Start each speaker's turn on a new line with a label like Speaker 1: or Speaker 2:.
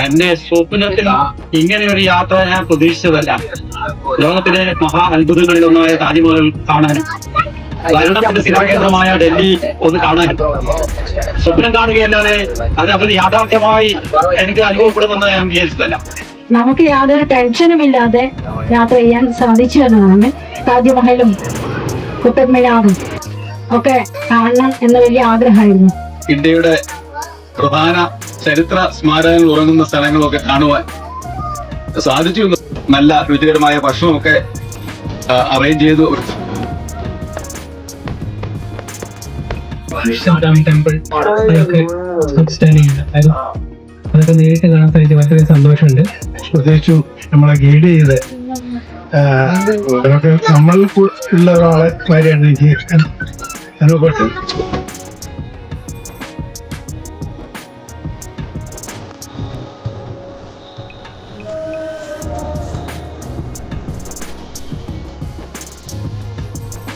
Speaker 1: എന്റെ സ്വപ്നത്തിൽ ഇങ്ങനെ ഒരു യാത്ര ഞാൻ പ്രതീക്ഷിച്ചതല്ല. ലോകത്തിലെ മഹാ അത്ഭുതങ്ങളിലൊന്നായ താജ്മഹൽ കാണാനും ഭരണത്തിന്റെ സ്ഥിരകേന്ദ്രമായ ഡൽഹി ഒന്ന് കാണാനും സ്വപ്നം കാണുകയല്ലാതെ അത് യാഥാർത്ഥ്യമായി എനിക്ക് അനുഭവപ്പെടുമെന്ന് ഞാൻ വിചാരിച്ചതല്ല.
Speaker 2: നമുക്ക് യാതൊരു ടെൻഷനും ഇല്ലാതെ യാത്ര ചെയ്യാൻ സാധിച്ചു എന്നതാണ്. താജ്മഹലും കുത്തബ് മിനാറും ഒക്കെ കാണണം എന്ന വലിയ ആഗ്രഹമായിരുന്നു.
Speaker 1: ഇന്ത്യയുടെ പ്രധാന ചരിത്ര സ്മാരകങ്ങൾ ഉറങ്ങുന്ന സ്ഥലങ്ങളൊക്കെ കാണുവാൻ സാധിച്ചു. നല്ല രുചികരമായ ഭക്ഷണമൊക്കെ അറേഞ്ച് ചെയ്തു.
Speaker 3: ടെമ്പിൾ അതൊക്കെ അതൊക്കെ നേരിട്ട് കാണാൻ സാധിച്ചു. വളരെ സന്തോഷമുണ്ട്.
Speaker 4: പ്രത്യേകിച്ചു നമ്മളെ ഗൈഡ് ചെയ്ത് നമ്മൾ ഉള്ള ഒരാളെ മാതിരിയാണ് എനിക്ക് അനുഭവപ്പെട്ടത്.